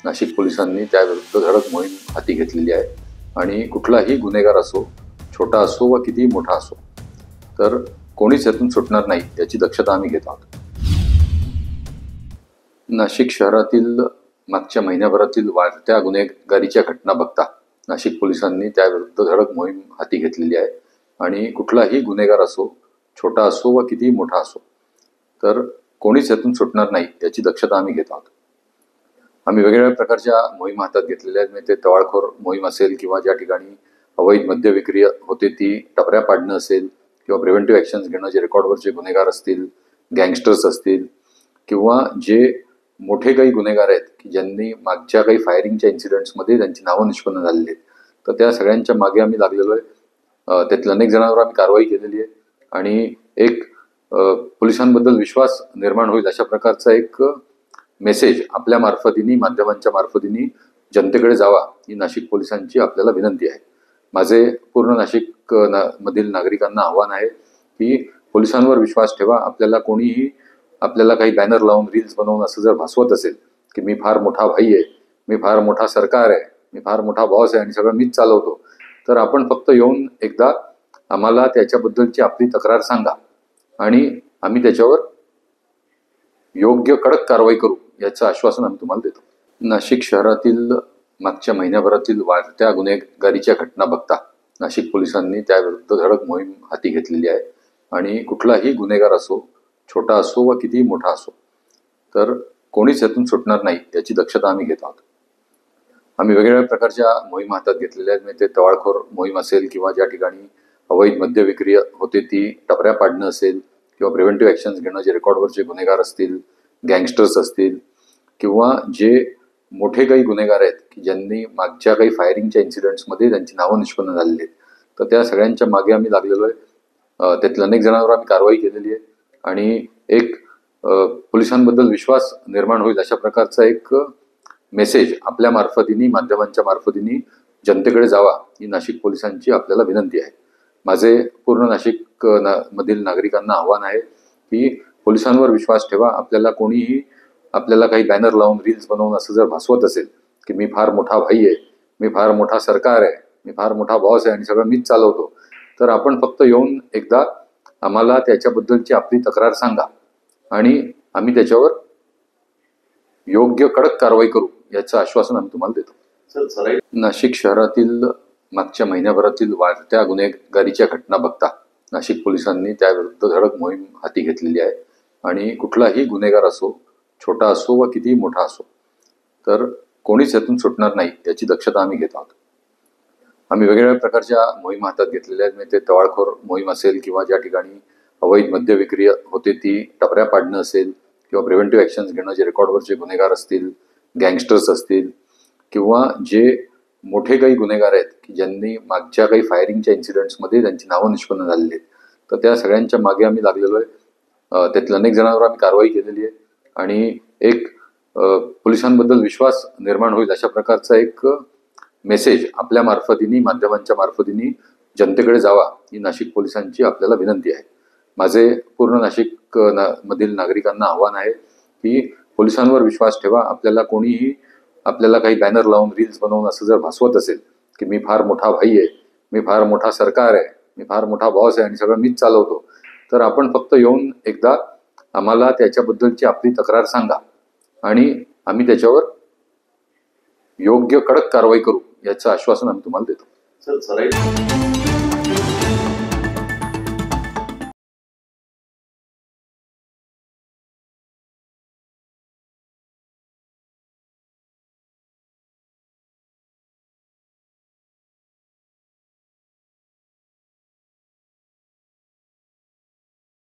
नाशिक पोलिसांनी त्याविरुद्ध धडक मोहीम हाती घेतलेली आहे आणि कुठलाही गुन्हेगार असो, छोटा असो व कितीही मोठा असो, तर कोणीच यातून सुटणार नाही याची दक्षता आम्ही घेत आहोत. नाशिक शहरातील मागच्या महिन्याभरातील वाढत्या गुन्हेगारीच्या घटना बघता नाशिक पोलिसांनी त्याविरुद्ध धडक मोहीम हाती घेतलेली आहे आणि कुठलाही गुन्हेगार असो, छोटा असो व कितीही मोठा असो, तर कोणीच यातून सुटणार नाही याची दक्षता आम्ही घेत आहोत. आम्ही वेगवेगळ्या प्रकारच्या मोहीम हातात घेतलेल्या आहेत. म्हणजे ते टवाळखोर मोहीम असेल किंवा ज्या ठिकाणी अवैध मद्य विक्री होते ती टपऱ्या पाडणं असेल किंवा प्रिव्हेंटिव्ह ॲक्शन्स घेणं, जे रेकॉर्डवरचे गुन्हेगार असतील, गँगस्टर्स असतील किंवा जे मोठे काही गुन्हेगार आहेत की ज्यांनी मागच्या काही फायरिंगच्या इन्सिडेंट्समध्ये त्यांची नावं निष्पन्न झालेली आहेत, तर त्या सगळ्यांच्या मागे आम्ही लागलेलो आहे. त्यातल्या अनेक जणांवर आम्ही कारवाई केलेली आहे आणि एक पोलिसांबद्दल विश्वास निर्माण होईल अशा प्रकारचा एक मेसेज आपल्या मार्फतीने, माध्यमांच्या मार्फतीने जनतेकडे जावा ही नाशिक पोलिसांची आपल्याला विनंती आहे. माझे पूर्ण नाशिक मधील नागरिकांना आव्हान आहे की पोलिसांवर विश्वास ठेवा. आपल्याला काही बॅनर लावून, रील्स बनवून असं जर भासवत असेल की मी फार मोठा भाई आहे, मी फार मोठा सरकार आहे, मी फार मोठा बॉस आहे आणि सगळं मीच चालवतो, तर आपण फक्त येऊन एकदा आम्हाला त्याच्याबद्दलची आपली तक्रार सांगा आणि आम्ही त्याच्यावर योग्य कडक कारवाई करू याचं आश्वासन आम्ही तुम्हाला देतो. नाशिक शहरातील मागच्या महिन्याभरातील वाढत्या गुन्हेगारीच्या घटना बघता नाशिक पोलिसांनी त्याविरुद्ध धडक मोहीम हाती घेतलेली आहे आणि कुठलाही गुन्हेगार असो, छोटा असो व कितीही मोठा असो, तर कोणीच यातून सुटणार नाही याची दक्षता आम्ही घेत आहोत. आम्ही वेगवेगळ्या प्रकारच्या मोहीम हातात घेतलेल्या आहेत. म्हणजे ते टवाळखोर मोहीम असेल किंवा ज्या ठिकाणी अवैध मद्य विक्री होते ती टपऱ्या पाडणं असेल किंवा प्रिव्हेंटिव्ह ॲक्शन्स घेणं, जे रेकॉर्डवरचे गुन्हेगार असतील, गँगस्टर्स असतील किंवा जे मोठे काही गुन्हेगार आहेत की ज्यांनी मागच्या काही फायरिंगच्या इन्सिडेंट्समध्ये त्यांची नावं निष्पन्न झालेली आहेत, तर त्या सगळ्यांच्या मागे आम्ही लागलेलो आहे. त्यातल्या अनेक जणांवर आम्ही कारवाई केलेली आहे आणि एक पोलिसांबद्दल विश्वास निर्माण होईल अशा प्रकारचा एक मेसेज आपल्या मार्फतीने, माध्यमांच्या मार्फतीने जनतेकडे जावा ही नाशिक पोलिसांची आपल्याला विनंती आहे. माझे पूर्ण नाशिक मधील नागरिकांना आव्हान आहे की पोलिसांवर विश्वास ठेवा. आपल्याला काही बॅनर लावून, रील्स बनवून असं जर भासवत असेल की मी फार मोठा भाई आहे, मी फार मोठा सरकार आहे, मी फार मोठा बॉस आहे आणि सगळं मीच चालवतो, तर आपण फक्त येऊन एकदा आम्हाला त्याच्याबद्दलची आपली तक्रार सांगा आणि आम्ही त्याच्यावर योग्य कडक कारवाई करू याचं आश्वासन आम्ही तुम्हाला देतो. नाशिक शहरातील मागच्या महिन्याभरातील वाढत्या गुन्हेगारीच्या घटना बघता नाशिक पोलिसांनी त्याविरुद्ध धडक मोहीम हाती घेतलेली आहे आणि कुठलाही गुन्हेगार असो, छोटा असो व कितीही मोठा असो, तर कोणीच यातून सुटणार नाही याची दक्षता आम्ही घेत आहोत. आम्ही वेगवेगळ्या प्रकारच्या मोहीम हातात घेतलेल्या आहेत. म्हणजे ते टवाळखोर मोहीम असेल किंवा ज्या ठिकाणी अवैध मद्य विक्री होते ती टपऱ्या पाडणं असेल किंवा प्रिव्हेंटिव्ह ॲक्शन्स घेणं, जे रेकॉर्डवरचे गुन्हेगार असतील, गँगस्टर्स असतील किंवा जे मोठे काही गुन्हेगार आहेत की ज्यांनी मागच्या काही फायरिंगच्या इन्सिडेंट्समध्ये त्यांची नावं निष्पन्न झालेली आहेत, तर त्या सगळ्यांच्या मागे आम्ही लागलेलो आहे. त्यातल्या अनेक जणांवर आम्ही कारवाई केलेली आहे आणि एक पोलिसांबद्दल विश्वास निर्माण होईल अशा प्रकारचा एक मेसेज आपल्या मार्फतीने, माध्यमांच्या मार्फतीने जनतेकडे जावा ही नाशिक पोलिसांची आपल्याला विनंती आहे. माझे पूर्ण नाशिक मधील नागरिकांना आव्हान आहे की पोलिसांवर विश्वास ठेवा. आपल्याला काही बॅनर लावून, रील्स बनवून असं जर भासवत असेल की मी फार मोठा भाई आहे, मी फार मोठा सरकार आहे, मी फार मोठा बॉस आहे आणि सगळं मीच चालवतो, तर आपण फक्त येऊन एकदा आम्हाला त्याच्याबद्दलची आपली तक्रार सांगा आणि आम्ही त्याच्यावर योग्य कडक कारवाई करू याचं आश्वासन आम्ही तुम्हाला देतो.